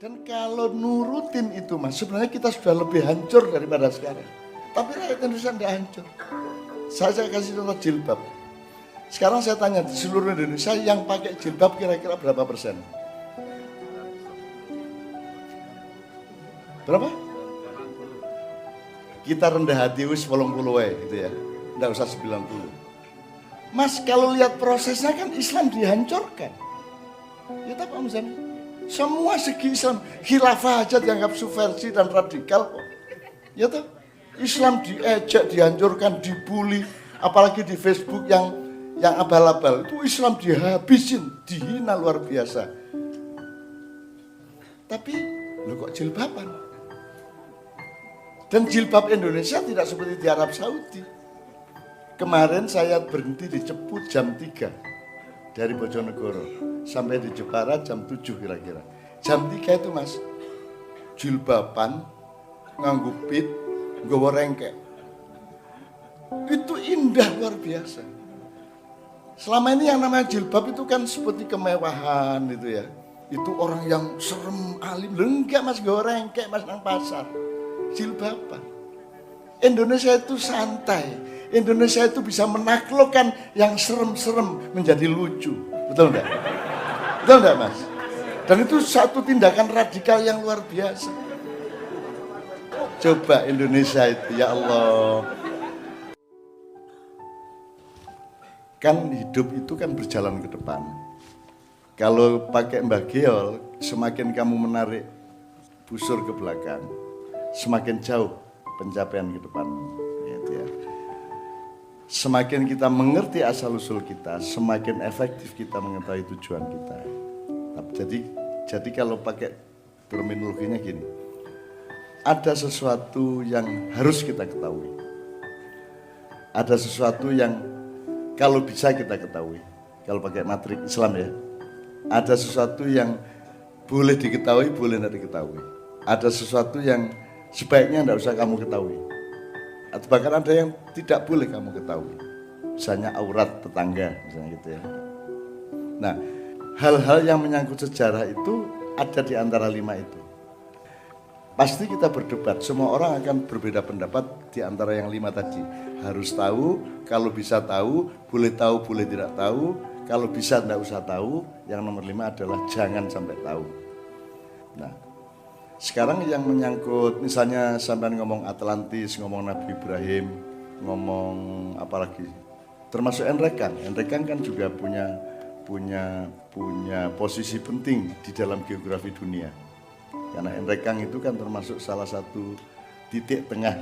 Dan kalau nurutin itu mas, sebenarnya kita sudah lebih hancur daripada sekarang. Tapi rakyat Indonesia tidak hancur. Saya kasih contoh jilbab. Sekarang saya tanya di seluruh Indonesia yang pakai jilbab kira-kira berapa persen? Berapa? Kita rendah hati wis 80 gitu ya. Tidak usah 90. Mas kalau lihat prosesnya kan Islam dihancurkan. Ya tak Pak Muzani? Semua segi Islam, khilafah aja dianggap subversi dan radikal kok. Ya toh? Islam diejek, dihancurkan, dibully, apalagi di Facebook yang abal-abal. Itu Islam dihabisin, dihina luar biasa. Tapi lo kok jilbaban? Dan jilbab Indonesia tidak seperti di Arab Saudi. Kemarin saya berhenti di Cepu jam 3 dari Bojonegoro sampai di Jepara jam 7 kira-kira. Jam 3 itu mas, jilbaban, nganggo pit, nggawa rengkek. Itu indah luar biasa. Selama ini yang namanya jilbab itu kan seperti kemewahan gitu ya. Itu orang yang serem, alim. Enggak mas, nggawa rengkek mas nang pasar. Jilbaban. Indonesia itu santai. Indonesia itu bisa menaklukkan yang serem-serem menjadi lucu. Betul enggak? Betul enggak mas? Dan itu satu tindakan radikal yang luar biasa. Coba Indonesia itu, ya Allah. Kan hidup itu kan berjalan ke depan. Kalau pakai Mbah Geol, semakin kamu menarik busur ke belakang, semakin jauh pencapaian ke depan. Gitu ya. Semakin kita mengerti asal-usul kita, semakin efektif kita mengetahui tujuan kita. Jadi kalau pakai terminologinya gini, ada sesuatu yang harus kita ketahui. Ada sesuatu yang kalau bisa kita ketahui. Kalau pakai matrik Islam ya. Ada sesuatu yang boleh diketahui, boleh tidak diketahui. Ada sesuatu yang sebaiknya tidak usah kamu ketahui. Atau bahkan ada yang tidak boleh kamu ketahui. Misalnya aurat tetangga, misalnya gitu ya. Nah, hal-hal yang menyangkut sejarah itu ada di antara 5 itu. Pasti kita berdebat, semua orang akan berbeda pendapat di antara yang 5 tadi. Harus tahu, kalau bisa tahu, boleh tidak tahu. Kalau bisa tidak usah tahu. Yang nomor 5 adalah jangan sampai tahu. Nah, sekarang yang menyangkut misalnya sampai ngomong Atlantis, ngomong Nabi Ibrahim, ngomong apa lagi, termasuk Enrekang. Enrekang kan juga punya posisi penting di dalam geografi dunia. Karena Enrekang itu kan termasuk salah satu titik tengah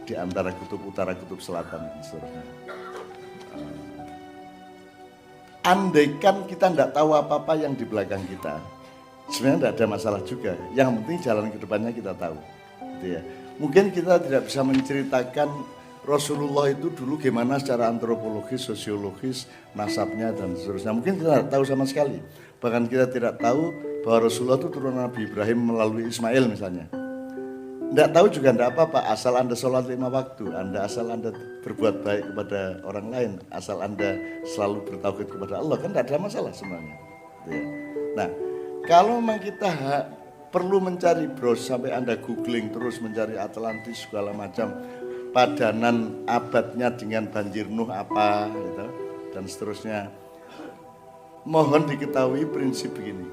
di antara kutub utara, kutub selatan dan seterusnya. Andaikan kita tidak tahu apa-apa yang di belakang kita, sebenarnya tidak ada masalah juga. Yang penting jalan ke depannya kita tahu. Gitu ya. Mungkin kita tidak bisa menceritakan Rasulullah itu dulu gimana secara antropologis, sosiologis, nasabnya dan seterusnya. Mungkin kita tidak tahu sama sekali. Bahkan kita tidak tahu bahwa Rasulullah itu turunan Nabi Ibrahim melalui Ismail misalnya. Tidak tahu juga tidak apa-apa, asal Anda sholat 5 waktu, asal Anda berbuat baik kepada orang lain, asal Anda selalu bertauhid kepada Allah, kan tidak ada masalah sebenarnya. Ya. Nah, kalau memang kita perlu mencari sampai Anda googling terus mencari Atlantis segala macam, padanan abadnya dengan banjir Nuh apa, gitu, dan seterusnya. Mohon diketahui prinsip begini,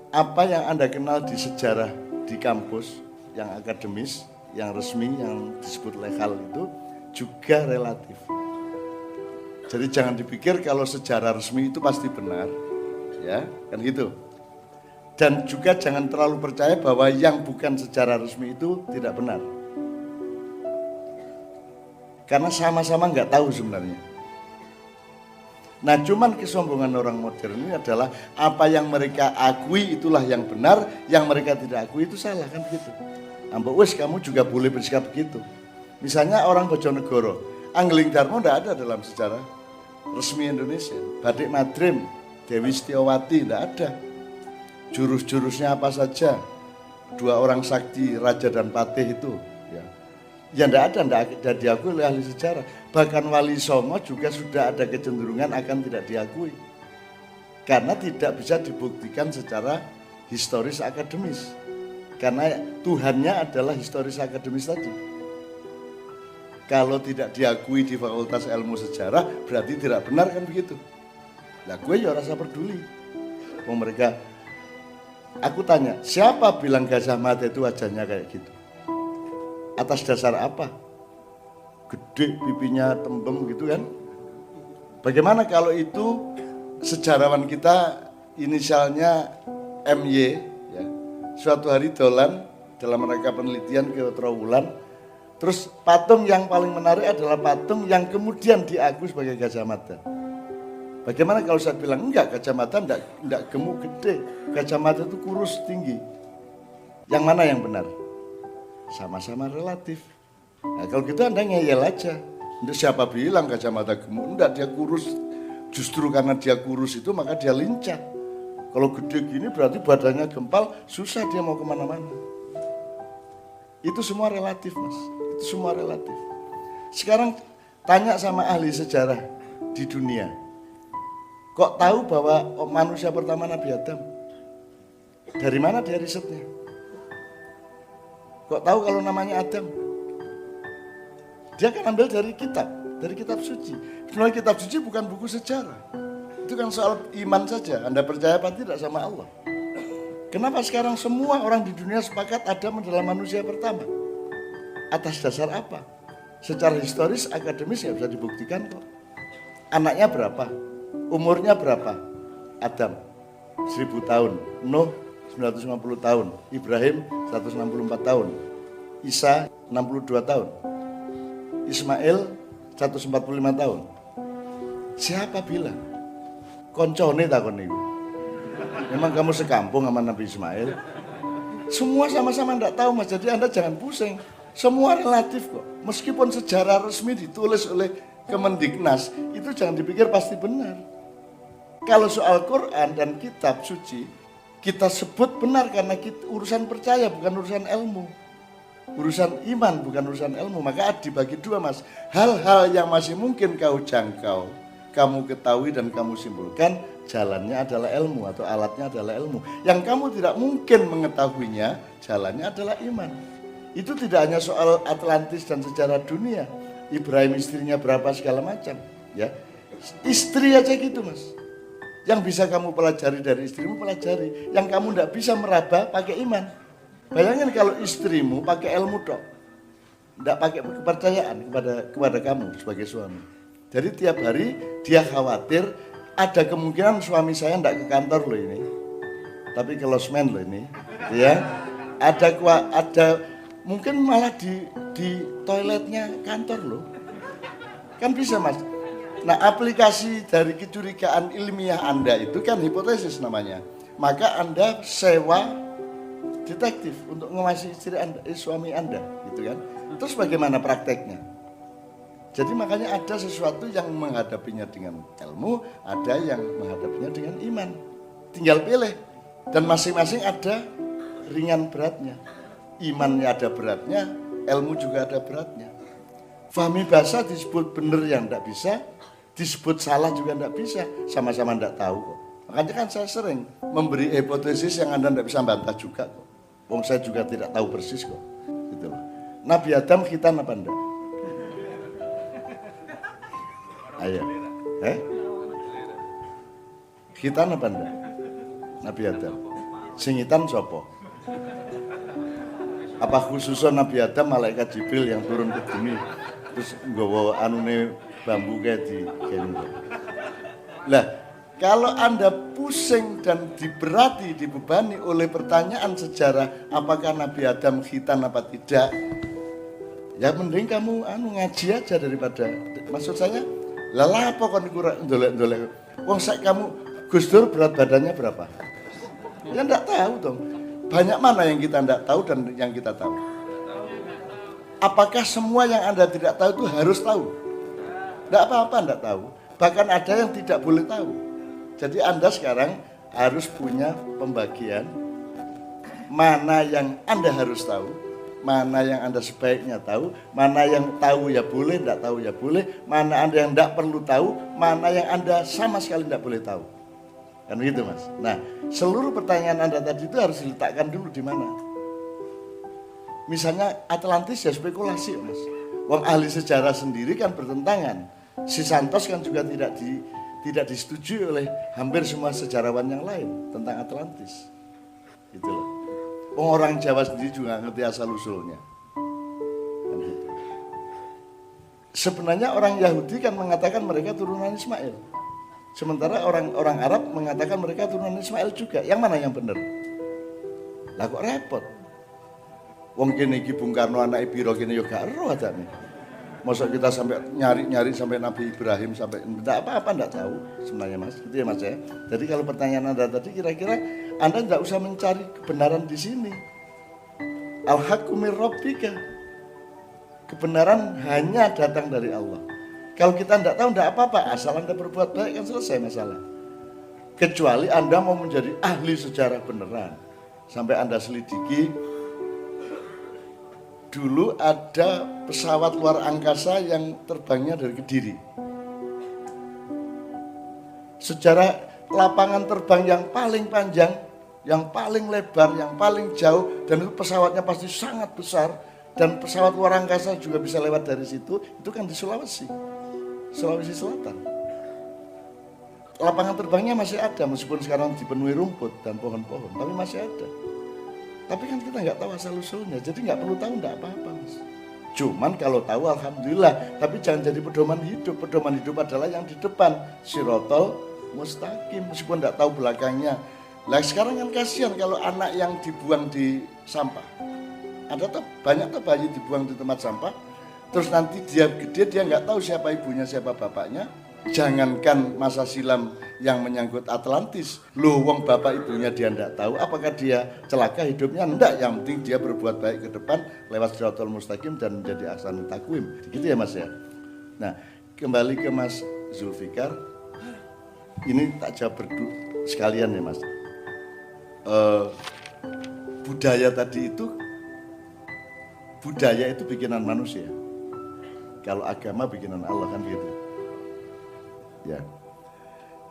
apa yang Anda kenal di sejarah di kampus, yang akademis, yang resmi, yang disebut legal itu juga relatif. Jadi jangan dipikir kalau sejarah resmi itu pasti benar, ya kan gitu. Dan juga jangan terlalu percaya bahwa yang bukan sejarah resmi itu tidak benar. Karena sama-sama nggak tahu sebenarnya. Nah cuman kesombongan orang modern ini adalah apa yang mereka akui itulah yang benar, yang mereka tidak akui itu salah, kan begitu. Ambok wes kamu juga boleh bersikap begitu. Misalnya orang Bojonegoro, Angling Darmo tidak ada dalam sejarah resmi Indonesia. Badik Madrim, Dewi Setiawati tidak ada. Jurus-jurusnya apa saja, 2 orang sakti, raja dan patih itu, ya tidak ada diakui oleh ahli sejarah. Bahkan Wali Songo juga sudah ada kecenderungan akan tidak diakui. Karena tidak bisa dibuktikan secara historis akademis. Karena Tuhannya adalah historis akademis tadi. Kalau tidak diakui di Fakultas Ilmu Sejarah, berarti tidak benar kan begitu. Lah gue ya rasa peduli. Mau mereka, aku tanya, siapa bilang Gajah Mada itu wajahnya kayak gitu? Atas dasar apa? Gede pipinya, tembem gitu kan? Bagaimana kalau itu sejarawan kita inisialnya MY, ya, suatu hari dolan dalam rangka penelitian ke Trawulan, terus patung yang paling menarik adalah patung yang kemudian diakui sebagai Gajah Mada. Bagaimana kalau saya bilang enggak, Gajah Mada enggak gemuk gede, Gajah Mada itu kurus tinggi. Yang mana yang benar? Sama-sama relatif. Nah, kalau gitu Anda ngeyel aja. Untuk siapa bilang Gajah Mada gemuk? Enggak, dia kurus. Justru karena dia kurus itu maka dia lincah. Kalau gede gini berarti badannya gempal, susah dia mau kemana-mana. Itu semua relatif, Mas. Itu semua relatif. Sekarang tanya sama ahli sejarah di dunia. Kok tahu bahwa manusia pertama Nabi Adam? Dari mana dia risetnya? Kok tahu kalau namanya Adam? Dia kan ambil dari kitab suci. Sebenarnya kitab suci bukan buku sejarah. Itu kan soal iman saja. Anda percaya apa tidak sama Allah? Kenapa sekarang semua orang di dunia sepakat Adam adalah manusia pertama? Atas dasar apa? Secara historis, akademis nggak bisa dibuktikan kok. Anaknya berapa? Umurnya berapa? Adam 1000 tahun, Nuh 950 tahun, Ibrahim 164 tahun, Isa 62 tahun, Ismail 145 tahun. Siapa bilang? Koncone takon niku. Memang kamu sekampung sama Nabi Ismail? Semua sama-sama enggak tahu, Mas. Jadi Anda jangan pusing. Semua relatif kok. Meskipun sejarah resmi ditulis oleh Kemendiknas, itu jangan dipikir pasti benar. Kalau soal Quran dan kitab suci, kita sebut benar karena urusan percaya bukan urusan ilmu. Urusan iman bukan urusan ilmu. Maka dibagi dua, Mas. Hal-hal yang masih mungkin kau jangkau, kamu ketahui dan kamu simpulkan, jalannya adalah ilmu atau alatnya adalah ilmu. Yang kamu tidak mungkin mengetahuinya, jalannya adalah iman. Itu tidak hanya soal Atlantis dan sejarah dunia, Ibrahim istrinya berapa segala macam, ya. Istri aja gitu, Mas. Yang bisa kamu pelajari dari istrimu, pelajari. Yang kamu tidak bisa meraba, pakai iman. Bayangin kalau istrimu pakai ilmu dok, tidak pakai kepercayaan kepada kamu sebagai suami. Jadi tiap hari dia khawatir ada kemungkinan suami saya tidak ke kantor loh ini, tapi ke losmen loh ini, ya. Ada mungkin malah di toiletnya kantor loh, kan bisa, Mas. Nah, aplikasi dari kecurigaan ilmiah Anda itu kan hipotesis namanya. Maka Anda sewa detektif untuk ngawasi suami Anda, gitu kan. Terus bagaimana prakteknya? Jadi makanya ada sesuatu yang menghadapinya dengan ilmu, ada yang menghadapinya dengan iman. Tinggal pilih. Dan masing-masing ada ringan beratnya. Imannya ada beratnya, ilmu juga ada beratnya. Fahmi bahasa disebut benar yang tidak bisa, disebut salah juga tidak bisa, sama-sama tidak tahu kok. Makanya kan saya sering memberi hipotesis yang Anda tidak bisa bantah juga kok. Wong saya juga tidak tahu persis kok. Gitu loh. Nabi Adam khitan apa enggak? Ayo. Khitan apa enggak? Nabi Adam. Sing khitan sapa? Apa khususnya Nabi Adam malaikat Jibril yang turun ke bumi terus nggawa anune bambu kayak di gini. Lah, kalau Anda pusing dan dibebani oleh pertanyaan sejarah apakah Nabi Adam khitan apa tidak, ya mending kamu ngaji aja daripada, maksud saya, lah apa kon kurang ndolek-ndolek. Wong sak kamu Gus Dur berat badannya berapa? Ya enggak tahu dong. Banyak mana yang kita enggak tahu dan yang kita tahu. Apakah semua yang Anda tidak tahu itu harus tahu? Enggak apa-apa enggak tahu. Bahkan ada yang tidak boleh tahu. Jadi Anda sekarang harus punya pembagian mana yang Anda harus tahu, mana yang Anda sebaiknya tahu, mana yang tahu ya boleh, enggak tahu ya boleh, mana Anda yang enggak perlu tahu, mana yang Anda sama sekali enggak boleh tahu. Kan gitu Mas. Nah, seluruh pertanyaan Anda tadi itu harus diletakkan dulu di mana. Misalnya Atlantis ya spekulasi Mas. Wong ahli sejarah sendiri kan bertentangan. Si Santos kan juga tidak disetujui oleh hampir semua sejarawan yang lain tentang Atlantis. Gitu loh. Orang Jawa sendiri juga ngerti asal usulnya. Kan gitu. Sebenarnya orang Yahudi kan mengatakan mereka turunan Ismail. Sementara orang Arab mengatakan mereka turunan Ismail juga. Yang mana yang benar? Lah kok repot? Wong kene iki Bung Karno anak piro kene yo gak ero adane. Masa kita sampai nyari-nyari sampai Nabi Ibrahim sampai enggak apa-apa enggak tahu sebenarnya Mas. Gitu ya Mas ya. Jadi kalau pertanyaan Anda tadi kira-kira Anda enggak usah mencari kebenaran di sini. Al-haqqu mir rabbika. Kebenaran hanya datang dari Allah. Kalau kita enggak tahu enggak apa-apa, asal Anda berbuat baik kan selesai masalah. Kecuali Anda mau menjadi ahli sejarah beneran. Sampai Anda selidiki, dulu ada pesawat luar angkasa yang terbangnya dari Kediri. Sejarah lapangan terbang yang paling panjang, yang paling lebar, yang paling jauh, dan itu pesawatnya pasti sangat besar, dan pesawat luar angkasa juga bisa lewat dari situ, itu kan di Sulawesi Selatan. Lapangan terbangnya masih ada, meskipun sekarang dipenuhi rumput dan pohon-pohon, tapi masih ada. Tapi kan kita nggak tahu asal usulnya, jadi nggak perlu tahu nggak apa-apa Mas. Cuman kalau tahu alhamdulillah, tapi jangan jadi pedoman hidup. Pedoman hidup adalah yang di depan, Sirotol Mustaqim, meskipun nggak tahu belakangnya. Lah sekarang kan kasihan kalau anak yang dibuang di sampah. Ada tuh banyak tuh bayi dibuang di tempat sampah, terus nanti dia gede dia nggak tahu siapa ibunya siapa bapaknya. Jangankan masa silam yang menyangkut Atlantis, loh wong bapak ibunya dia enggak tahu, apakah dia celaka hidupnya? Enggak, yang penting dia berbuat baik ke depan lewat Siratal Mustaqim dan menjadi ahsanut taqwim. Gitu ya Mas ya. Nah, kembali ke Mas Zulfikar, ini tak jawab sekalian ya Mas. Budaya tadi itu, budaya itu bikinan manusia. Kalau agama bikinan Allah kan gitu. Ya,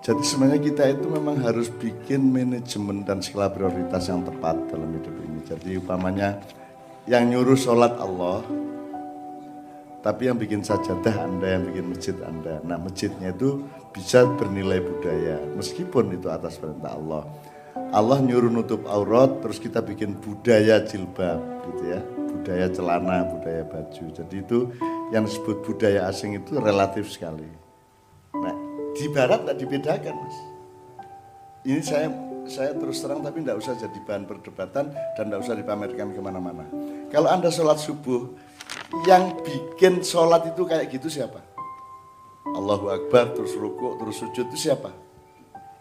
jadi sebenarnya kita itu memang harus bikin manajemen dan skala prioritas yang tepat dalam hidup ini. Jadi umpamanya yang nyuruh sholat Allah, tapi yang bikin sajadah Anda, yang bikin masjid Anda. Nah masjidnya itu bisa bernilai budaya, meskipun itu atas perintah Allah. Allah nyuruh nutup aurat, terus kita bikin budaya jilbab, gitu ya, budaya celana, budaya baju. Jadi itu yang disebut budaya asing itu relatif sekali. Nah, di barat tidak dibedakan Mas. Ini saya terus terang tapi tidak usah jadi bahan perdebatan dan tidak usah dipamerkan kemana-mana. Kalau Anda sholat subuh, yang bikin sholat itu kayak gitu siapa? Allahu Akbar, terus rukuk, terus sujud itu siapa?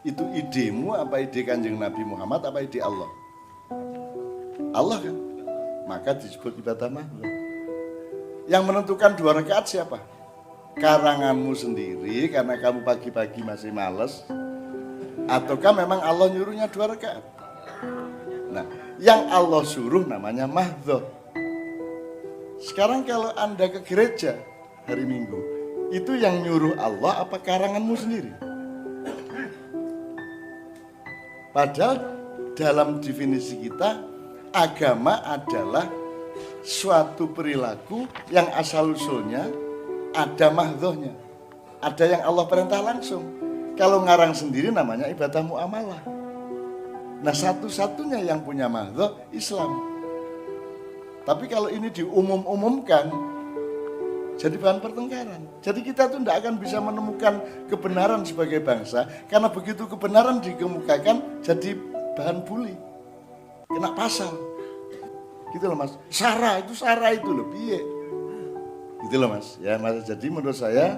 Itu idemu apa ide Kanjeng Nabi Muhammad apa ide Allah? Allah kan? Maka disebut ibadah mahdoh. Yang menentukan 2 rakaat siapa? Karanganmu sendiri karena kamu pagi-pagi masih males, ataukah memang Allah nyuruhnya 2 rakaat? Nah, yang Allah suruh namanya mahdhah. Sekarang kalau Anda ke gereja hari Minggu, itu yang nyuruh Allah apa karanganmu sendiri? Padahal dalam definisi kita, agama adalah suatu perilaku yang asal-usulnya ada mahdhohnya, ada yang Allah perintah langsung. Kalau ngarang sendiri namanya ibadah muamalah. Nah satu-satunya yang punya mahdhoh Islam. Tapi kalau ini diumum-umumkan, jadi bahan pertengkaran. Jadi kita tuh tidak akan bisa menemukan kebenaran sebagai bangsa, karena begitu kebenaran dikemukakan jadi bahan bully, kena pasal. Gitu loh Mas. Sara itu loh, piye? Gitu loh Mas. Ya Mas. Jadi menurut saya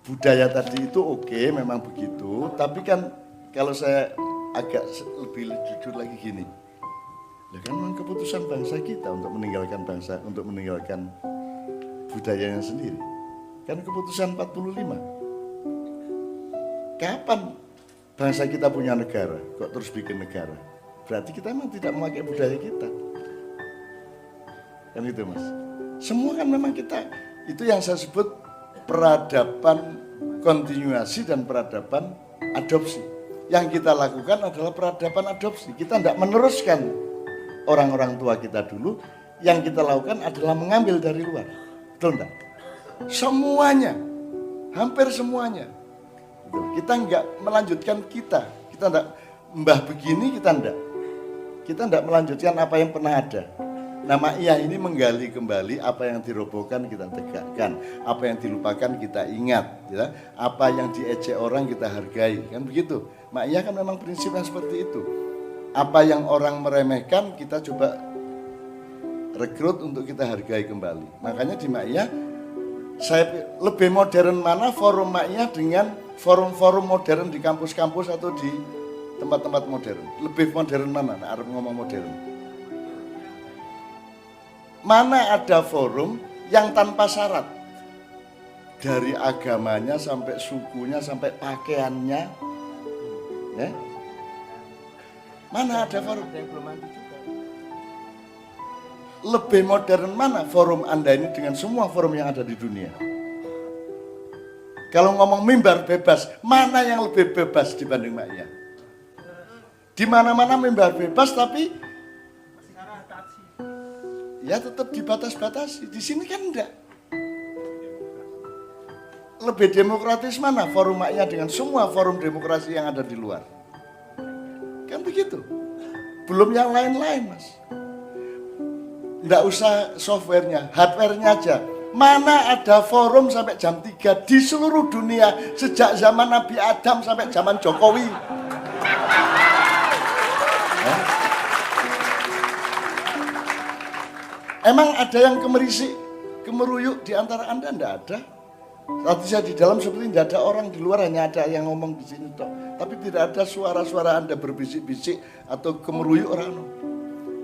budaya tadi itu oke, memang begitu. Tapi kan kalau saya agak lebih jujur lagi gini, ya kan memang keputusan bangsa kita untuk meninggalkan bangsa, untuk meninggalkan budayanya sendiri. Kan keputusan 45. Kapan bangsa kita punya negara, kok terus bikin negara? Berarti kita memang tidak memakai budaya kita. Kan itu Mas. Semua kan memang kita, itu yang saya sebut peradaban kontinuasi dan peradaban adopsi. Yang kita lakukan adalah peradaban adopsi. Kita tidak meneruskan orang-orang tua kita dulu. Yang kita lakukan adalah mengambil dari luar. Betul enggak? Semuanya, hampir semuanya. Kita enggak melanjutkan kita enggak mbah begini, kita enggak melanjutkan apa yang pernah ada. Nama Iya ini menggali kembali apa yang dirobohkan kita tegakkan, apa yang dilupakan kita ingat, ya. Apa yang diejek orang kita hargai, kan begitu. Mak Iya kan memang prinsipnya seperti itu. Apa yang orang meremehkan kita coba rekrut untuk kita hargai kembali. Makanya di Mak Iya saya lebih modern mana forum Mak Iya dengan forum-forum modern di kampus-kampus atau di tempat-tempat modern. Lebih modern mana? Nah, Arab ngomong modern. Mana ada forum yang tanpa syarat, dari agamanya sampai sukunya sampai pakaiannya, ya? Mana ada forum? Lebih modern mana forum Anda ini dengan semua forum yang ada di dunia? Kalau ngomong mimbar bebas, mana yang lebih bebas dibanding Mak Iya? Di mana-mana mimbar bebas, tapi ya tetap dibatas-batasi. Di sini kan enggak. Lebih demokratis mana forum Mak Iya dengan semua forum demokrasi yang ada di luar? Kan begitu. Belum yang lain-lain, Mas. Enggak usah softwarenya, hardwarenya aja. Mana ada forum sampai jam 3 di seluruh dunia sejak zaman Nabi Adam sampai zaman Jokowi? Emang ada yang kemerisik, kemeruyuk di antara Anda? Enggak ada. Tadi saya di dalam seperti tidak ada orang di luar, hanya ada yang ngomong di sini toh. Tapi tidak ada suara-suara Anda berbisik-bisik atau kemeruyuk orang.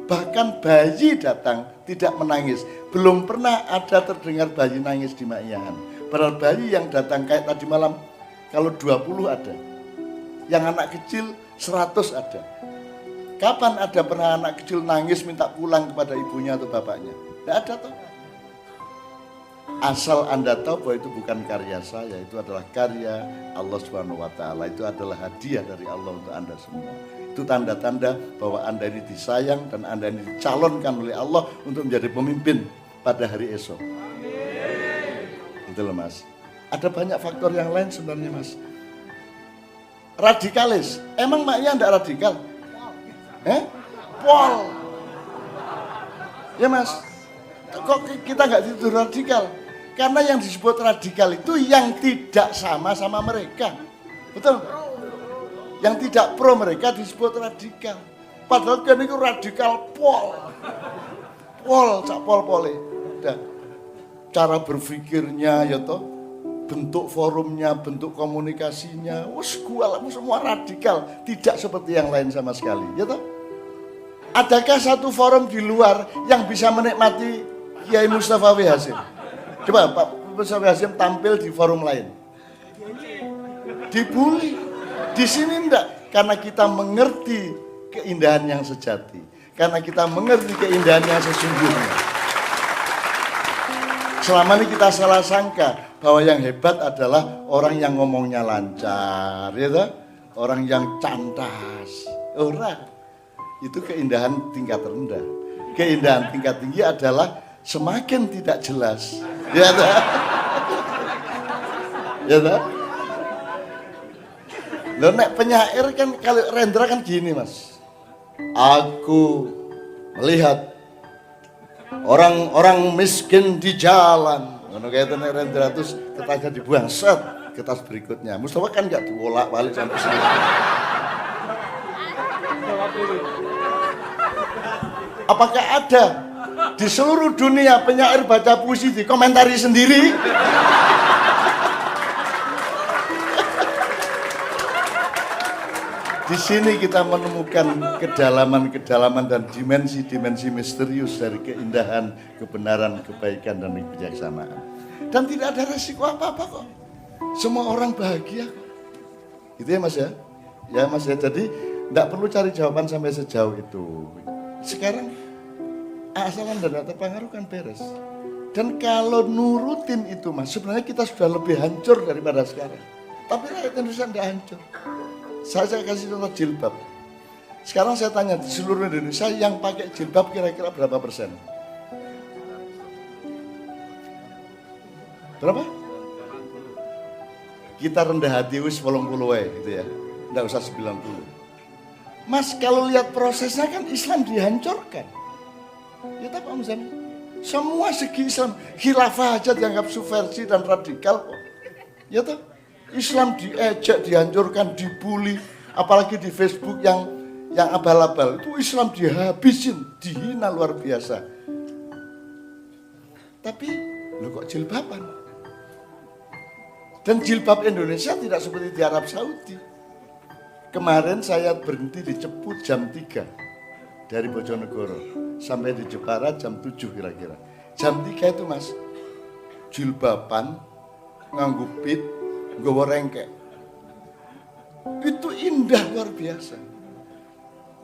Bahkan bayi datang tidak menangis. Belum pernah ada terdengar bayi nangis di Mak Iyahan. Padahal bayi yang datang kayak tadi malam, kalau 20 ada. Yang anak kecil 100 ada. Kapan ada pernah anak kecil nangis minta pulang kepada ibunya atau bapaknya? Tidak ada toh. Asal Anda tahu bahwa itu bukan karya saya, itu adalah karya Allah Subhanahu wa taala. Itu adalah hadiah dari Allah untuk Anda semua. Itu tanda-tanda bahwa Anda ini disayang dan Anda ini dicalonkan oleh Allah untuk menjadi pemimpin pada hari esok. Itu loh, Mas. Ada banyak faktor yang lain sebenarnya, Mas. Radikalis. Emang maknya enggak radikal? Pol. Ya, Mas. Kok kita enggak dituduh radikal? Karena yang disebut radikal itu yang tidak sama mereka. Betul? Yang tidak pro mereka disebut radikal. Padahal kan itu radikal pol. Cak pol-pole. Cara berpikirnya ya toh, bentuk forumnya, bentuk komunikasinya, semua radikal, tidak seperti yang lain sama sekali, ya toh? Adakah satu forum di luar yang bisa menikmati Kiai Mustafa W. Hasyim? Coba Pak Mustafa W. Hasyim tampil di forum lain. Dibully. Di sini enggak, karena kita mengerti keindahan yang sejati. Karena kita mengerti keindahan yang sesungguhnya. Selama ini kita salah sangka bahwa yang hebat adalah orang yang ngomongnya lancar, ya toh? Orang yang cantas. Ora. Itu keindahan tingkat rendah. Keindahan tingkat tinggi adalah semakin tidak jelas. Ya toh? Ya toh? Loh, nek penyair kan, kalau Rendra kan gini, Mas. Aku melihat orang-orang miskin di jalan. Ngono kayak itu nek Rendra terus kertasnya dibuang, set, kertas berikutnya. Mustafa kan enggak dibolak-balik sampai sini. Apakah ada di seluruh dunia penyair baca puisi dikomentari sendiri? Di sini kita menemukan kedalaman-kedalaman dan dimensi-dimensi misterius dari keindahan, kebenaran, kebaikan, dan kebijaksanaan. Dan tidak ada resiko apa-apa kok. Semua orang bahagia kok. Gitu ya, Mas ya? Ya, Mas ya. Jadi tidak perlu cari jawaban sampai sejauh itu. Sekarang asal Anda tidak terpengaruh kan beres. Dan kalau nurutin itu Mas, sebenarnya kita sudah lebih hancur daripada sekarang. Tapi rakyat Indonesia tidak hancur. Saya kasih contoh jilbab. Sekarang saya tanya di seluruh Indonesia yang pakai jilbab kira-kira berapa persen? Berapa? Kita rendah hati wis 80 gitu ya. Tidak usah 90. Mas kalau lihat prosesnya kan Islam dihancurkan. Ya tak Pak Muzani? Semua segi Islam, khilafah aja dianggap subversi dan radikal kok. Ya toh? Islam diejek, dihancurkan, dibully, apalagi di Facebook yang abal-abal. Itu Islam dihabisin, dihina luar biasa. Tapi lo kok jilbaban? Dan jilbab Indonesia tidak seperti di Arab Saudi. Kemarin saya berhenti di Cepu jam 3 dari Bojonegoro. Sampai di Jepara jam 7 kira-kira. Jam 3 itu Mas, jilbaban, nganggo pit, nggawa rengkek. Itu indah luar biasa.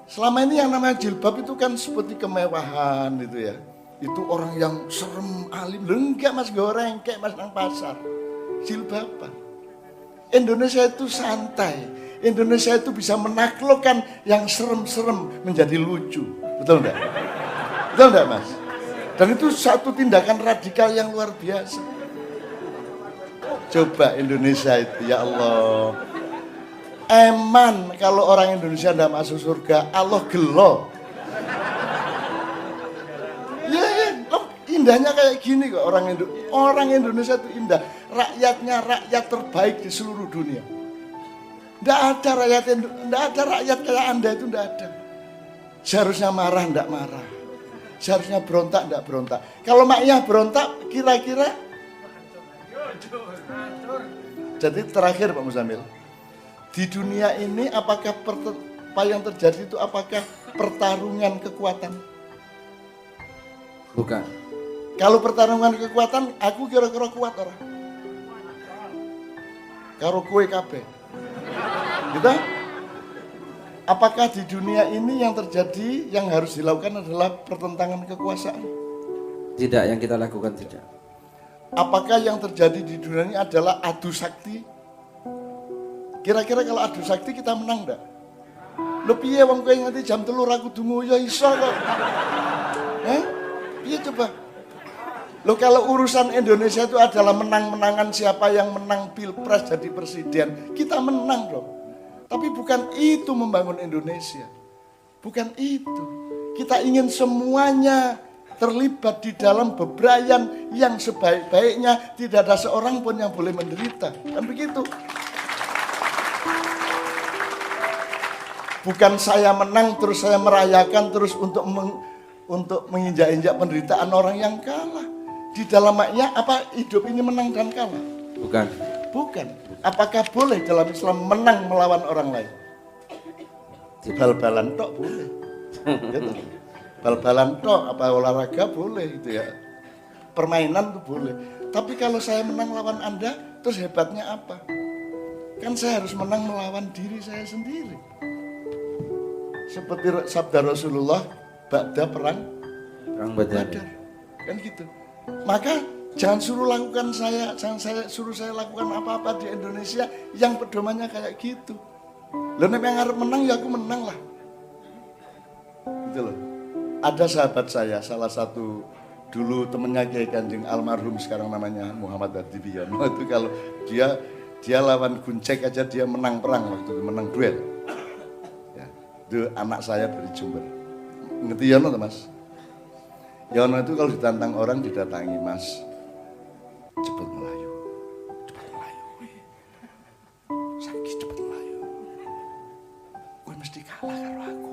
Selama ini yang namanya jilbab itu kan seperti kemewahan gitu ya. Itu orang yang serem, alim. Enggak Mas, nggawa rengkek Mas nang pasar. Jilbaban. Indonesia itu santai. Indonesia itu bisa menaklukkan yang serem-serem menjadi lucu. Betul enggak? Betul enggak Mas? Dan itu satu tindakan radikal yang luar biasa. Coba Indonesia itu, ya Allah. Eman kalau orang Indonesia tidak masuk surga, Allah gelo. Ya, indahnya kayak gini kok orang Indonesia itu indah. Rakyatnya rakyat terbaik di seluruh dunia. Tidak ada rakyat kayak Anda itu, tidak ada. Seharusnya marah, tidak marah. Seharusnya berontak, tidak berontak. Kalau Ma'iyah berontak, kira-kira. Jadi terakhir Pak Muzamil, di dunia ini apakah apa yang terjadi itu apakah pertarungan kekuatan? Bukan. Kalau pertarungan kekuatan, aku kira-kira kuat orang. Karo kue kabeh. Gitu? Apakah di dunia ini yang terjadi, yang harus dilakukan adalah pertentangan kekuasaan? Tidak, yang kita lakukan tidak. Apakah yang terjadi di dunia ini adalah adu sakti? Kira-kira kalau adu sakti kita menang enggak? Lho piye wong kowe nganti jam 3 aku dungu ya iso kok. Piye coba? Loh kalau urusan Indonesia itu adalah menang-menangan siapa yang menang pilpres jadi presiden, kita menang dong. Tapi bukan itu membangun Indonesia. Bukan itu. Kita ingin semuanya terlibat di dalam bebrayan yang sebaik-baiknya, tidak ada seorang pun yang boleh menderita. Kan begitu. Bukan saya menang terus saya merayakan terus untuk menginjak-injak penderitaan orang yang kalah. Di dalam maknya apa hidup ini menang dan kalah? Bukan. Bukan. Apakah boleh dalam Islam menang melawan orang lain? Bal-balan tok boleh. Gitu. Bal-balan tok apa olahraga boleh gitu ya. Permainan tuh boleh. Tapi kalau saya menang lawan Anda, terus hebatnya apa? Kan saya harus menang melawan diri saya sendiri. Seperti sabda Rasulullah, ba'da perang Badar. Kan gitu. Maka jangan suruh saya lakukan apa-apa di Indonesia yang pedomannya kayak gitu. Loh nek yang ngarep menang ya aku menang lah. Gitu loh. Ada sahabat saya, salah satu dulu temennya Kiai Kanjeng almarhum sekarang namanya Muhammad Adibiono. Itu kalau dia lawan Guncek aja dia menang perang waktu itu, menang duel. Ya, itu anak saya dari Jember. Ngerti Yono tuh Mas? Yono itu kalau ditantang orang didatangi, Mas, cepet melayu, saiki cepet melayu, gue mesti kalah karo aku.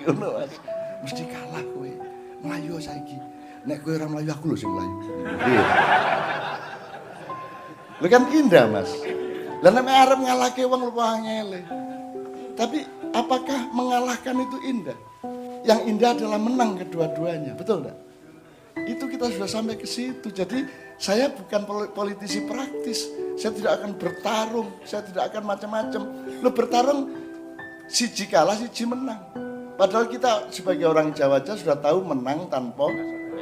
Yono Mas, mesti kalah gue, melayu saiki, nek gue orang melayu aku loh sing melayu. Lu kan indah Mas, lah nek arep ngalahke wong lupa angele. Tapi apakah mengalahkan itu indah? Yang indah adalah menang kedua-duanya, betul enggak? Itu kita sudah sampai ke situ. Jadi saya bukan politisi praktis. Saya tidak akan bertarung, saya tidak akan macam-macam. Lo bertarung, siji kalah, siji menang. Padahal kita sebagai orang Jawa aja sudah tahu menang tanpa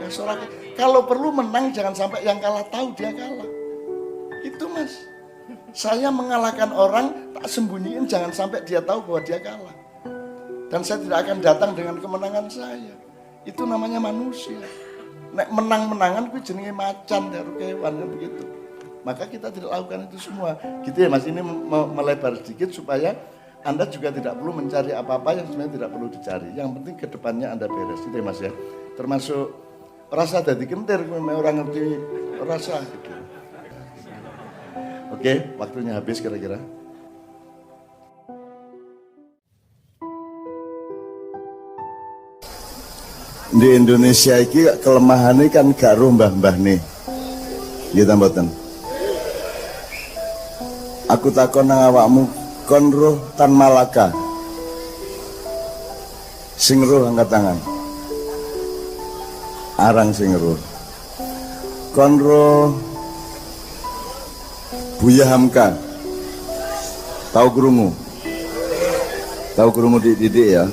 sorak. Kalau perlu menang, jangan sampai yang kalah tahu dia kalah. Itu Mas. Saya mengalahkan orang, tak sembunyiin, jangan sampai dia tahu bahwa dia kalah. Dan saya tidak akan datang dengan kemenangan saya. Itu namanya manusia. Nek menang-menangan ku jenenge macan karo kewan kan begitu. Maka kita tidak lakukan itu semua. Gitu ya Mas, ini melebar sedikit supaya Anda juga tidak perlu mencari apa-apa yang sebenarnya tidak perlu dicari. Yang penting ke depannya Anda beres. Gitu ya Mas ya. Termasuk rasa dadi kentir, orang ngerti rasa gitu. Oke, waktunya habis kira-kira. Di Indonesia ini kelemahannya kan gak roh mbah-mbah nih. Gitu mboten. Aku takon nang awakmu kon roh Tan Malaka. Sing roh angkat tangan. Arang sing roh. Kon roh Buya Hamka. Tahu krungu? Tahu krungu didik ya?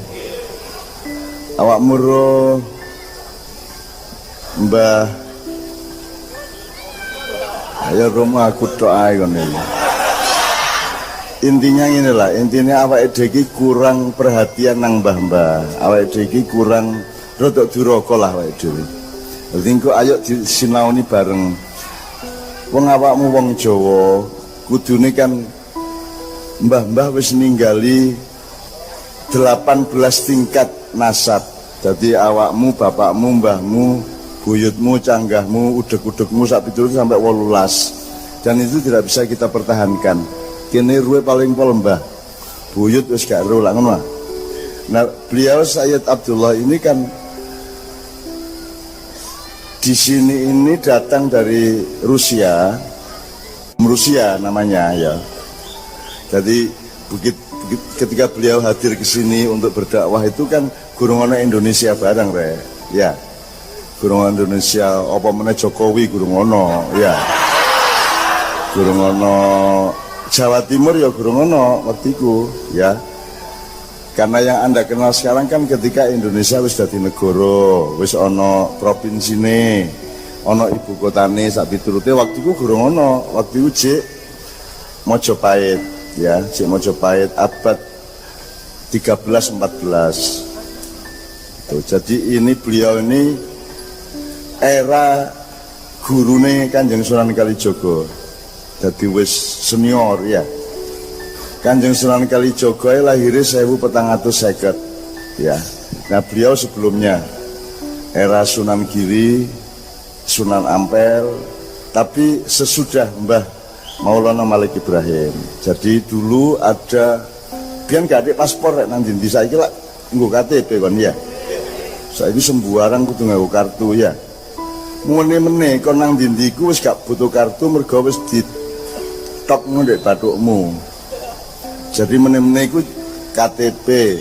Awakmu roh Mbah. Ayo rumah aku doa kon iki. Intinya inilah, intinya awake dhewe iki kurang perhatian nang mbah-mbah. Awake dhewe iki kurang rodok duraka lah awake dhewe. Dadi engko ayo disinaoni bareng. Wong awakmu wong Jawa, kudune kan mbah-mbah wis ninggali 18 tingkat nasab. Jadi awakmu, bapakmu, mbahmu, buyutmu, canggahmu, udek-udekmu sak piturut sampai 18. Dan itu tidak bisa kita pertahankan. Kene ruwe paling pol mbah. Buyut wis gak ero lak ngono. Nah, beliau Sayyid Abdullah ini kan di sini ini datang dari Rusia. Rusia namanya ya. Jadi ketika beliau hadir ke sini untuk berdakwah itu kan gurung ana Indonesia bareng re. Ya. Gurung ana Indonesia apa meneh Jokowi gurung ana, ya. Gurung ana Jawa Timur ya gurung ana waktiku, ya. Karena yang Anda kenal sekarang kan ketika Indonesia wis dadi negara, wis ana provinsine, ana ibu kotane sak piturute waktiku gurung ana, waktiku jek Mojopahit. Ya, Cik Mojopahit abad 13-14. Jadi ini beliau ini era gurune Kanjeng Sunan Kalijaga. Jadi wis senior ya. Kanjeng Sunan Kalijaga lahirnya 1450 ya. Nah beliau sebelumnya era Sunan Giri, Sunan Ampel, tapi sesudah Mbah Maulana Malik Ibrahim. Jadi dulu ada biar gak ada paspor rek nang ndi saiki lak nggo KTP kon ya. Saiki sembarang kudu nggo kartu ya. Mune-mene kon nang ndi ku wis gak butuh kartu mergo wis ditokno ndek bathukmu. Jadi mene-mene ku KTP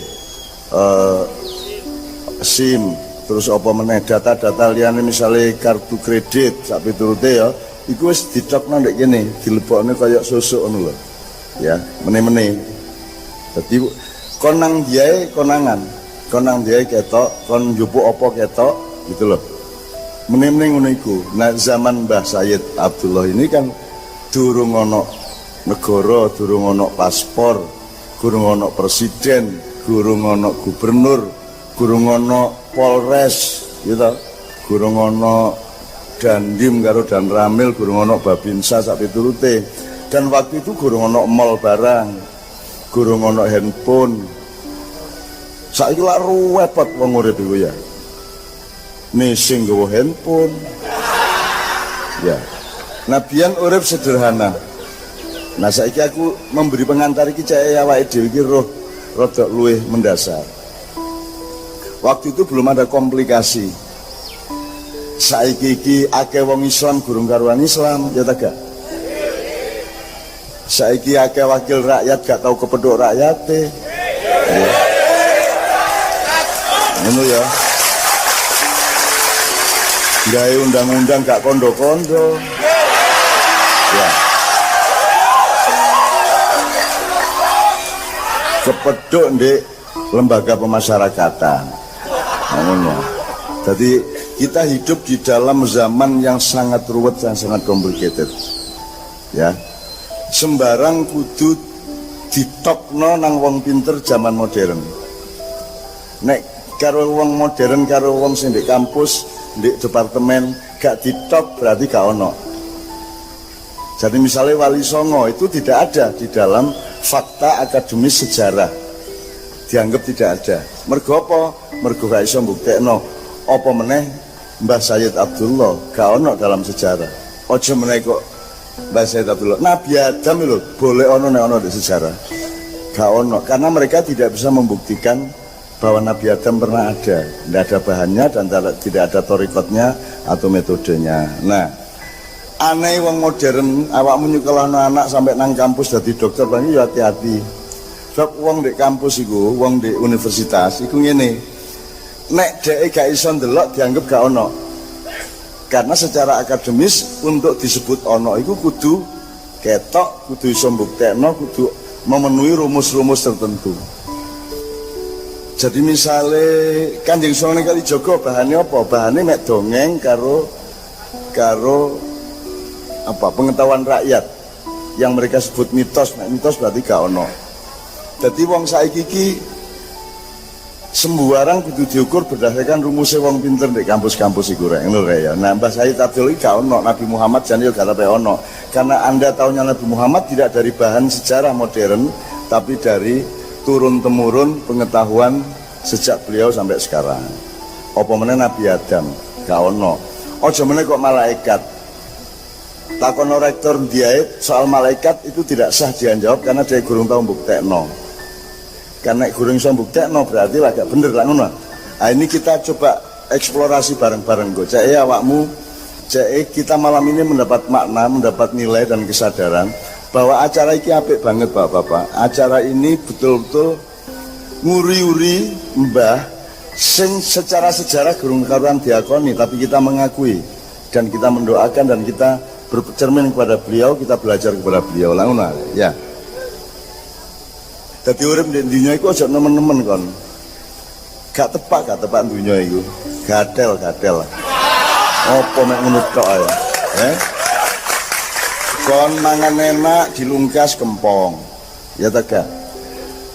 SIM terus apa meneh data-data liyane misale kartu kredit sak piturute ya. Iku wis dicokno ndek kene, dilebokne kaya susuk ngono lho. Ya, mene-mene. Dadi kon nang diae konangan, kon nang diae ketok, kon njupuk apa ketok gitu loh. Mene-mene ngono iku. Nah, zaman Mbah Sayyid Abdullah ini kan durung ana negara, durung ana paspor, durung ana presiden, durung ana gubernur, durung ana Polres gitu. Durung ana Dandim karo Dan Ramil, gurung ana Babinsa sak piturute. Dan waktu itu gurung ana mall barang, gurung ana handphone. Saiki lak ruwet wong urip iku ya. Sing nggawa handphone. Ya. Nah biyen urip sederhana. Nah saiki aku memberi pengantar iki cek awake dhewe iki roh rada luwih mendasar. Waktu itu belum ada komplikasi. Saiki iki akeh wong Islam gurung karuan Islam, ya ta gak? Saiki akeh wakil rakyat gak tau kepethuk rakyate. Ya. Ngono ya. Gawe undang-undang gak kondo-kondo. Ya. Kepethuk ndek lembaga pemasyarakatan. Ngono. Jadi Kita hidup di dalam zaman yang sangat ruwet dan sangat complicated. Ya. Sembarang kudu ditokno nang wong pinter zaman modern. Nek karo wong modern karo wong sing di kampus, di departemen gak ditok berarti gak ono. Jadi misalnya Wali Songo itu tidak ada di dalam fakta akademis sejarah. Dianggap tidak ada. Mergo apa? Mergo gak iso mbuktekno. Apa meneh Mbah Sayyid Abdullah gak ono dalam sejarah. Ojo meneh kok Mbah Sayyid Abdullah. Nabi Adam lho boleh ono nek ono di sejarah. Gak ono karena mereka tidak bisa membuktikan bahwa Nabi Adam pernah ada. Tidak ada bahannya dan tidak ada torikotnya atau metodenya. Nah, aneh wong modern awakmu nyukelahno anak sampai nang kampus dadi dokter banget ya hati-hati. Sebab wong di kampus iku, wong di universitas iku ngene. Nek dhek gak iso ndelok dianggap gak ono. Karena secara akademis untuk disebut ono iku kudu ketok, kudu iso mbuktekno, kudu memenuhi rumus-rumus tertentu. Jadi misalnya Kanjeng Sunan Kalijaga bahannya apa? Bahannya mek dongeng karo apa pengetahuan rakyat yang mereka sebut mitos. Nek mitos berarti gak ono. Jadi wong saiki iki sembarang kudu diukur berdasarkan rumusnya wong pinter di kampus-kampus iku rek ngono ya. Nah, Mbah Sayyid Abdul iki gak ono, Nabi Muhammad jan yo gak ono. Karena Anda tahunya Nabi Muhammad tidak dari bahan sejarah modern, tapi dari turun-temurun pengetahuan sejak beliau sampai sekarang. Apa meneh Nabi Adam gak ono. Ojo meneh kok malaikat. Takono rektor Ndiae soal malaikat itu tidak sah dia jawab karena dia gurung tahu mbuktekno. Karena gurung iso mbuktekno berarti lah gak bener lah ngono. Nah, ini kita coba eksplorasi bareng-bareng kok. Cek awakmu, cek kita malam ini mendapat makna, mendapat nilai dan kesadaran bahwa acara ini apik banget Bapak-bapak. Acara ini betul-betul nguri-uri mbah sing secara sejarah gurung karuan diakoni, tapi kita mengakui dan kita mendoakan dan kita bercermin kepada beliau, kita belajar kepada beliau lah ngono ya. Dadi urip di dunia iku aja nemen-nemen kon. Gak tepak dunia iku. Gatel. Apa mek ngono tok ya. Kon mangan enak dilungkas kempong. Ya ta gak?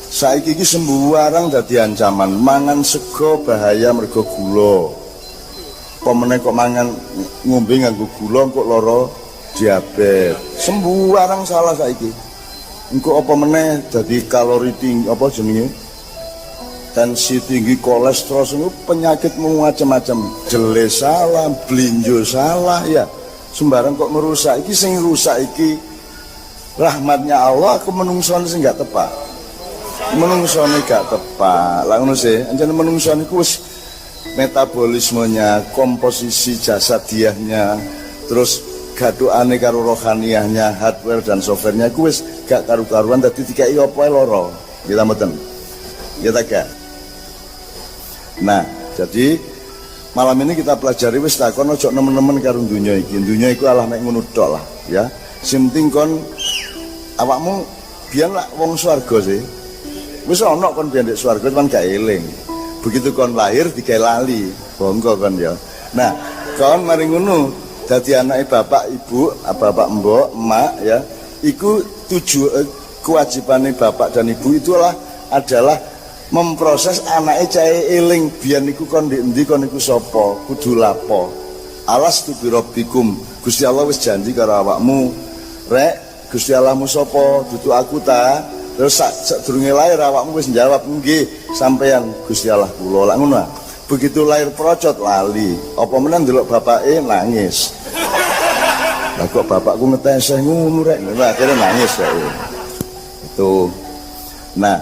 Saiki iki sembarang dadi ancaman. Mangan sego bahaya mergo gula. Apa meneh kok mangan ngombe nganggo gula kok lara diabetes. Sembarang salah saiki. Engko apa meneh dadi kalori tinggi apa jenenge? Tensi tinggi, kolesterol semua penyakit macam-macam. Jele salah, blinjo salah ya. Sembarang kok merusak. Iki sing rusak iki rahmatnya Allah aku menungsone sing gak tepat. Menungsone gak tepat. Lah ngono sih, anjane menungsone iku wis metabolismenya, komposisi jasadiahnya, terus gaduane karo rohaniyahnya, hardware dan softwarenya iku wis gak karu-karuan dadi dikai apa lara. Kita mboten. Kita gak. Nah, jadi malam ini kita pelajari wis takon ojo nemen-nemen karo dunya iki. Dunya iku alah mek ngono tok lah, ya. Sing penting kon awakmu biyen lak wong swarga sih. Wis ana kon biyen ndek swarga cuman gak eling. Begitu kon lahir digawe lali, bongko kon ya. Nah, kon mari ngono dadi anake bapak, ibu, bapak, mbok, emak ya. Iku kewajibane bapak dan ibu itulah adalah memproses anake cahe eling biyen niku kon ndek endi kon niku sapa, kudu lapo. Alas tu bi rabbikum. Gusti Allah wis janji karo awakmu, rek Gusti Allahmu sapa, dudu aku ta. Terus sadurunge lahir awakmu wis njawab nggih, sampeyan Gusti Allah kula. Lah ngono. Begitu lahir procot lali, apa meneh ndelok bapake nangis. Lah kok bapakku ngeteseh ngono rek, akhirnya nangis ya. Itu. Nah,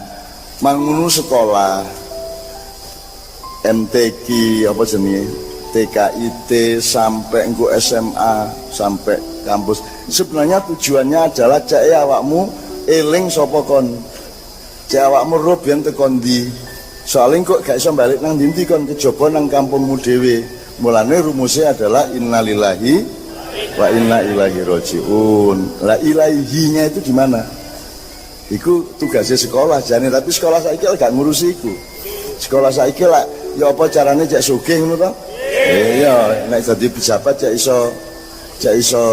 mangono sekolah MTQ apa jenenge? TKIT sampai engko SMA sampai kampus. Sebenarnya tujuannya adalah cek awakmu eling sapa kon. Cek awakmu roh biyen tekan ndi. Soale kok gak iso balik nang ndi kon kejaba nang kampungmu dhewe. Mulane rumusnya adalah innalillahi wa inna ilaihi rajiun. Lah ilaihinya itu di mana? Iku tugasnya sekolah jane, tapi sekolah saiki gak ngurusi iku. Sekolah saiki lah ya apa carane cek sugih ngono to? Iya, nek dadi pejabat ya iso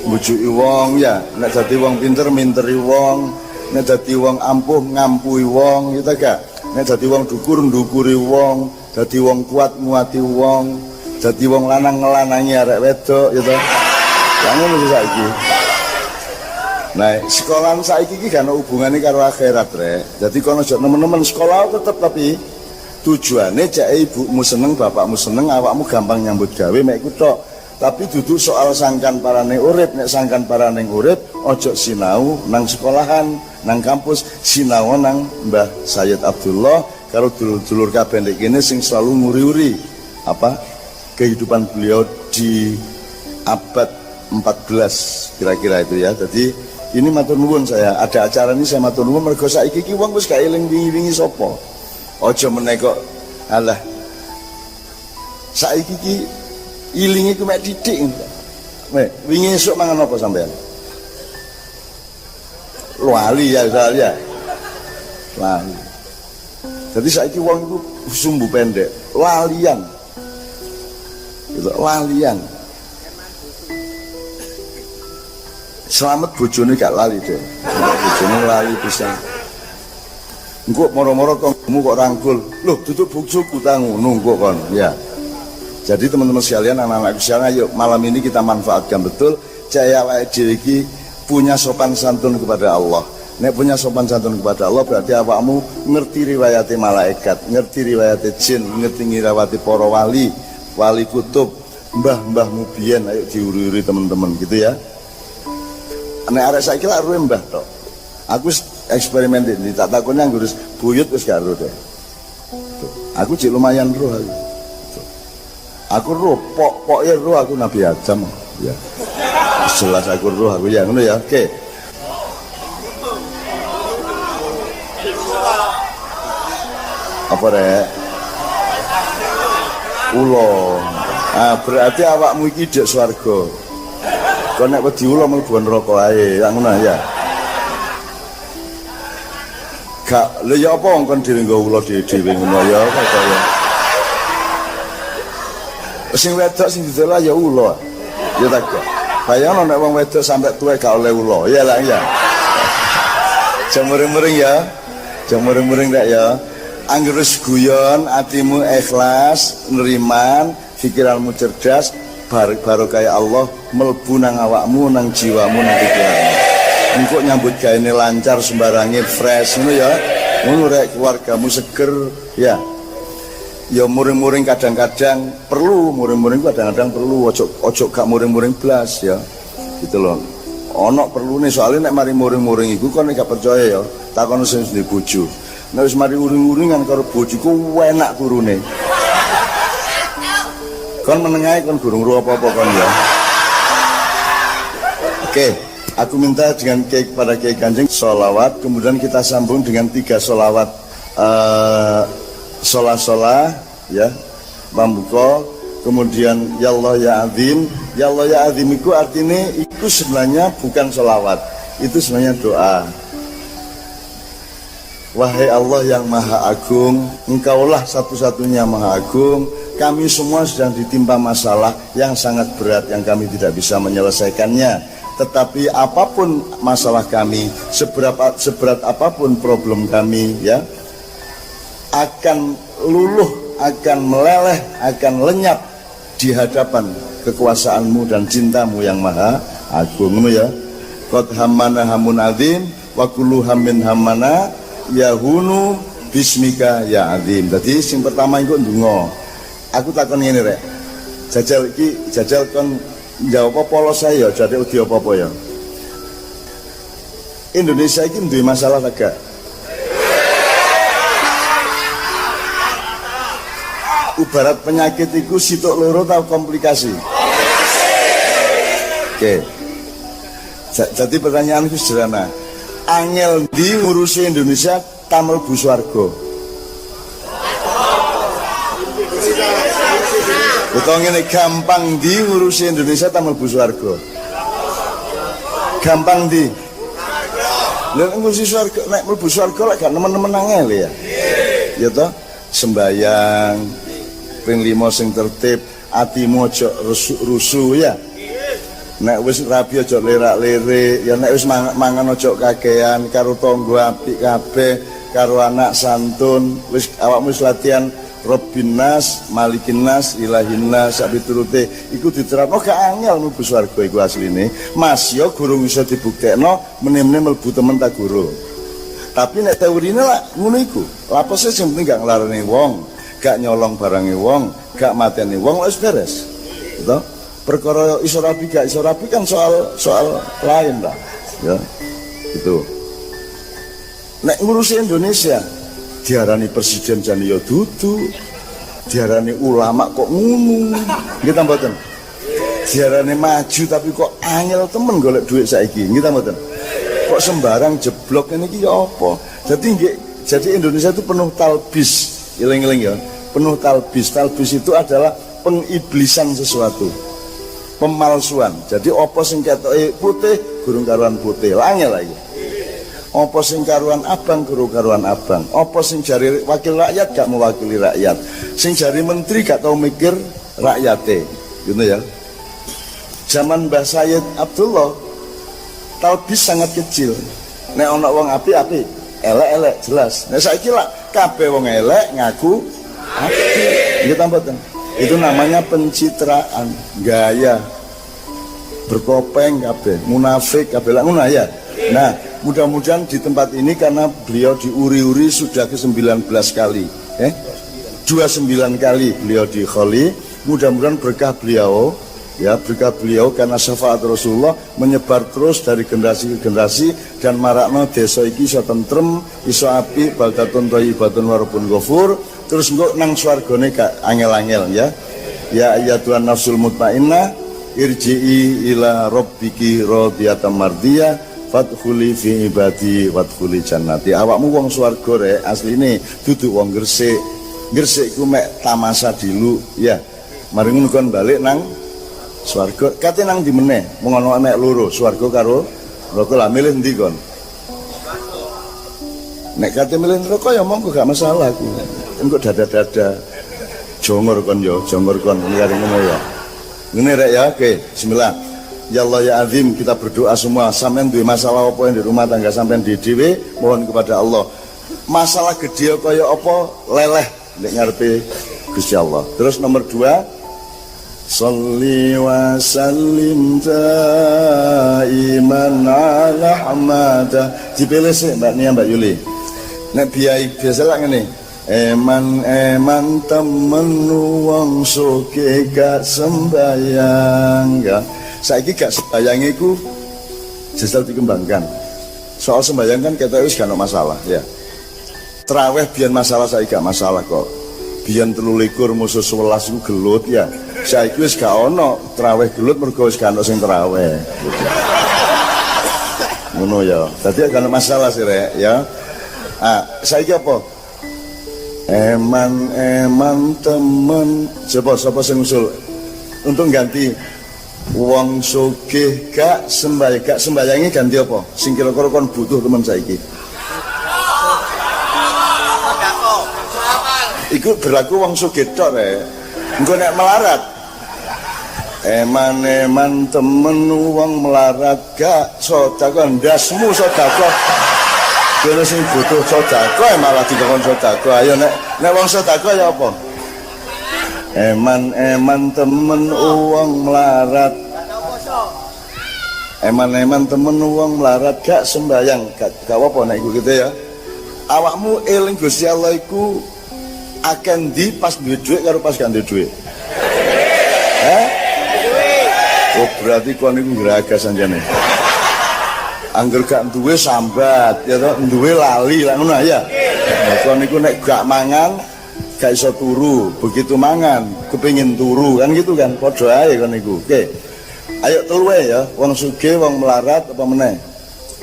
mbujuki wong ya, nek dadi wong pinter minteri wong, nek dadi wong ampuh ngampuhi wong, gitu gak? Nek dadi wong dukur ndukuri wong, dadi wong kuat nguati wong, dadi wong lanang ngelanangi arek wedok, gitu. Lah ngono saiki. Nah, sekolahan saiki iki gak ono hubungane karo akhirat, Rek. Dadi kono aja nemen-nemen sekolah tetep tapi tujuannya jake ibumu seneng, bapakmu seneng, awakmu gampang nyambut gawe mek iku tok. Tapi duduk soal sangkan parane urip, nek sangkan parane urip ojo sinau nang sekolahan, nang kampus, sinau nang Mbah Sayyid Abdullah karo dulur-dulur kabeh ndek kene sing selalu nguri-uri apa kehidupan beliau di abad 14 kira-kira itu ya. Jadi ini matur nuwun, saya ada acara ini saya matur nuwun mergo saiki iki wong wis gak eling wingi-wingi sapa. Aja meneh kok alah saiki iki ilinge ku mek titik. Wingi esuk mangan apa sampean? Lali ya saya. Lali. Jadi saiki wong iku sumbu pendek, lalian. Gitu, lalian. Selamat bojone gak lali deh. Bojone lali pisan. Engko moro-moro kamu kok rangkul. Loh, duduk bojoku ta ngono kok kon. Ya. Jadi teman-teman sekalian, anak-anakku sekalian, ayo malam ini kita manfaatkan betul jaya awake dhewe iki punya sopan santun kepada Allah. Nek punya sopan santun kepada Allah berarti awakmu ngerti riwayate malaikat, ngerti riwayate jin, ngerti riwayate para wali, wali kutub, mbah-mbahmu biyen, ayo diuri-uri teman-teman gitu ya. Nek arek saiki lak ruwe mbah tok. Aku eksperimen iki tak takoni anggur buyut wis gak ro deh. Aku cek lumayan roh aku. Aku roh, pok-poknya roh aku Nabi Adam ya. Jelas aku roh aku ya, ngono ya. Oke. Apa rek? Ulo. Ah, berarti awakmu iki dhek swarga. Kok nek wedi ulo mlebu neraka ae, ya ngono ya. Gak, lha ya apa wong kon dhewe nggo ulo dhewe ngono ya kaya. Sing wedok sing didelok ya ulo. Ya tak ya. Bayangno nek wong wedok sampai tuwek gak oleh ulo. Ya lah ya. Jemureng-mureng ya. Jemureng-mureng rek ya. Angger wis guyon, atimu ikhlas, neriman, pikiranmu cerdas, baru kayak Allah mlebu nang awakmu, nang jiwamu, nang pikiranmu. Engko nyambut gaene lancar sembarange fresh ngono ya. Ngono rek keluargamu seger ya. Ya muring-muring kadang-kadang perlu, muring-muring kadang-kadang perlu, ojo gak muring-muring blas ya. Gitu loh. Ono perlune soalnya nek mari muring-muring iku kon gak percaya ya, takon sing di bojo. Nek wis mari uring-uringan karo bojoku enak turune. Kon menengae kon gurung ro apa-apa kon ya. Oke, aku minta dengan kepada Kiai Kanjeng sholawat, kemudian kita sambung dengan 3 sholawat sholah ya pambuka, kemudian ya Allah ya azim. Ya Allah ya azim itu artinya itu sebenarnya bukan sholawat, itu sebenarnya doa. Wahai Allah yang maha agung, engkaulah satu-satunya maha agung. Kami semua sedang ditimpa masalah yang sangat berat yang kami tidak bisa menyelesaikannya. Tetapi apapun masalah kami, seberat apapun problem kami ya, akan luluh, akan meleleh, akan lenyap di hadapan kekuasaanmu dan cintamu yang maha agung ya. Qad hammana hamun azim wa kullu hammin hammana yahunu bismika ya azim. Jadi sing pertama iku ndonga. Aku takon ngene rek. Jajal kon jawab apa polos saya jadi udi apa-apa ya. Indonesia iki duwe masalah agak. Ibarat penyakit itu sitok loro tau komplikasi. Oke. Jadi pertanyaan itu sederhana. Angel di ngurusi Indonesia tamel bu swarga. Betul ngene, gampang di ngurusi Indonesia tamel bu swarga. Gampang di. Lha ngurusi swarga nek mlebu swarga lek gak nemen-nemen angel ya. Ya toh, sembayang ping 5 sing tertib, atimu aja rusuh ya. Nek wis rabi aja lerak-lirik, ya nek wis mangan aja kakean, karo tangga apik kabeh, karo anak santun, wis awakmu wis latihan Robbinas, Malikinas, Ilahinas, sak piturute iku diterapno gak angel mlebu swarga iku asline. Mas yo gurung iso dibuktekno meneh-meneh mlebu temen tak guru. Tapi nek teorine lah ngono iku. Lapose sing penting gak nglarani wong, gak nyolong barange wong, gak mateni wong wis beres. Gitu. Perkara iso rabi gak iso rabi kan soal lain lah. Ya. Gitu. Nek ngurusi Indonesia diarani presiden jan ya dudu, diarani ulama kok ngono. Nggih ta mboten? Diarani maju tapi kok angel temen golek duit saiki. Nggih ta mboten? Kok sembarang jeblok ini iki ya apa? Jadi Indonesia itu penuh talbis. Eling-eling ya. Penuh talbis. Talbis itu adalah pengiblisan sesuatu. Pemalsuan. Jadi apa sing ketoke putih gurung karuan putih. Angel lagi. Apa sing karuan abang guru karuan abang. Apa sing jari wakil rakyat gak mewakili rakyat. Sing jari menteri gak tau mikir rakyate. Gitu ya. Zaman Mbah Sayyid Abdullah talbis sangat kecil. Nek ana wong apik-apik, elek-elek jelas. Nek saiki lak kabeh wong elek ngaku apik. Nggih ta mboten? Itu namanya pencitraan, gaya. Bertopeng kabeh, munafik kabeh lak ngono ya. Nah, mudah-mudahan di tempat ini karena beliau diuri-uri sudah ke-19 kali 29 kali beliau di kholi. Mudah-mudahan berkah beliau ya, berkah beliau karena syafaat Rasulullah menyebar terus dari generasi ke generasi dan marakno desa iki iso tentrem, iso apik, baldatun thayyibatun warabun ghafur. Terus engko nang swargane gak angel-angel ya. Ya ayyatuhan nafsul mutmainnah irji'i ila rabbiki radiyatan mardiyah fadkhuli fi ibadi wadkhuli jannati. Awakmu wong swarga rek asline dudu wong Gresik. Gresik iku mek tamasa dilu ya. Mari ngono kon balik nang swarga. Kate nang ndi meneh? Mung ana mek loro, swarga karo neraka. Lah milih ndi kon? Nek kate milih neraka ya monggo gak masalah ku. Engko dada-dada jongor kon ya, jongor kon kari ngono ya. Ngene rek ya, oke, bismillah. Ya Allah ya Azim, kita berdoa semua. Sampean duwe masalah apa yang di rumah tangga sampean di dhewe, mohon kepada Allah. Masalah gede kaya apa leleh nek ngarepe Gusti Allah. Terus nomor 2, sholli wa sallim daiman ala hamada. Dipilih sih Mbak Nia, Mbak Yuli. Nek biaya biasa lah ngene. Eman temen wong soge gak sembayang ya. Saiki gak sembayang iku jajal dikembangkan. Soal sembayang kan kita wis gak ada masalah ya. Traweh biyen masalah, saiki gak masalah kok. Biyen 23 musuh 11 iku gelut ya. Saiki wis gak ono traweh gelut mergo wis gak ono sing traweh. Ngono ya. Dadi gak ada masalah sih rek ya. Ah, saiki apa? Eman temen coba sapa sing usul untuk ganti wong sugih gak sembayangi ganti apa sing kira-kira kon butuh temen saiki iku berlaku wong sugih tok rek engko nek melarat eman temen wong melarat gak sedekah ndasmu sedekah. Kene sing butuh sedekah malah dikon sedekah. Ayo nek wong sedekah ya apa? Eman temen wong melarat. Eman temen wong melarat gak sembayang, gak apa nek iku gitu ya. Awakmu eling Gusti Allah iku akan di pas duwe dhuwit karo pas gak duwe dhuwit. Oh berarti kon iku gragas anjane. Angger gak duwe sambat ya to, duwe lali lah ngono ya. Kon niku nek gak mangan gak iso turu, begitu mangan kepengin turu kan gitu kan. Padha ae kon niku. Oke. Ayo telu ya, wong sugih, wong melarat apa meneh?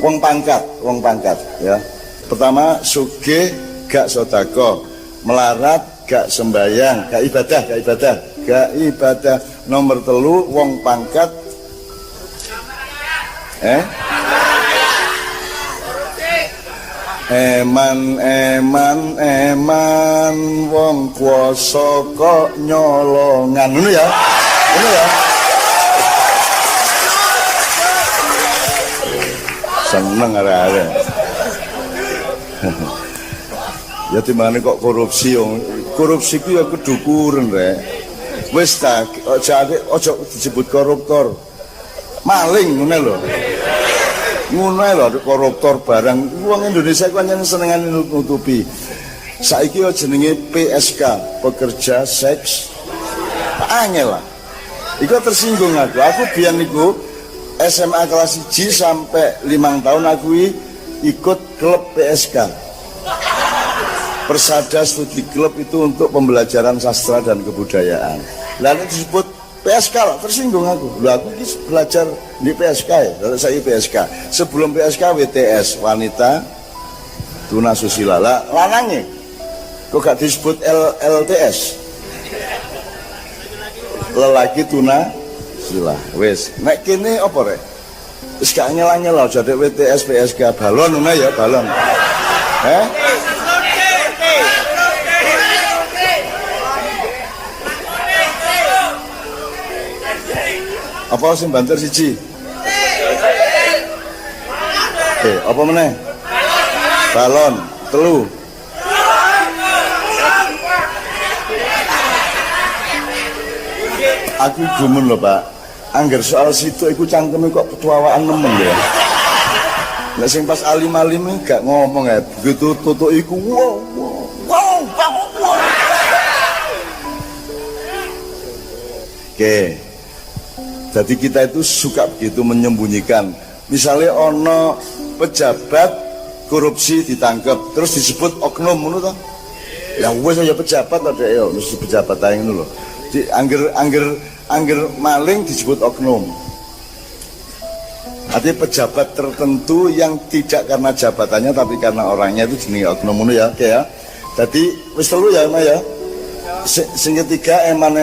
Wong pangkat ya. Pertama sugih gak sedekah, melarat gak sembayang, gak ibadah. Nomor 3 wong pangkat Eman wong kuasa kok nyolongan. Ngono ya. Ngono ya. Seneng arek-arek. Ya timane kok korupsi wong. Korupsi ku ya kedukuren rek. Wis ta aja disebut koruptor. Maling ngono lho. Ngono lho koruptor barang. Wong Indonesia ku pancen senengane nutupi. Saiki yo jenenge PSK, pekerja seks angel lah. Iku tersinggung aku. Aku biyen niku SMA kelas 1 sampai 5 tahun aku ikut klub PSK. Persada Studi Club itu untuk pembelajaran sastra dan kebudayaan. Lalu disebut PSK lah, tersinggung aku. Lalu aku belajar di PSK ya, lalu saya PSK. Sebelum PSK WTS, wanita tuna susila. Lah lanangnya, kok gak disebut LTS? Lelaki tuna susila. Wes, nek kene apa rek? Wis gak ngel-ngel lho, jadi WTS PSK balon ngono ya, balon. Apa sing banter siji? Oke, apa meneh? Balon, telu. Aku gumun lho, Pak. Angger soal situ iku cangkeme kok petuawaan nemen ya. Nek sing pas alim-alim gak ngomong ya. Begitu tutuk iku wow. Oke. Jadi kita itu suka begitu menyembunyikan. Misalnya ono pejabat korupsi ditangkap, terus disebut oknum, ngono toh? Ya wes ya pejabat ada ya, mesti pejabat ae ngono lho. Di angger maling disebut oknum. Artinya pejabat tertentu yang tidak karena jabatannya tapi karena orangnya itu jenenge oknum ngono ya, oke ya. Jadi wis telu ya, Ma ya. Sing ketiga eman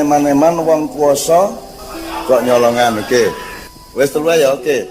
wong kuasa kok nyolongan, oke. Wis telu ya, oke.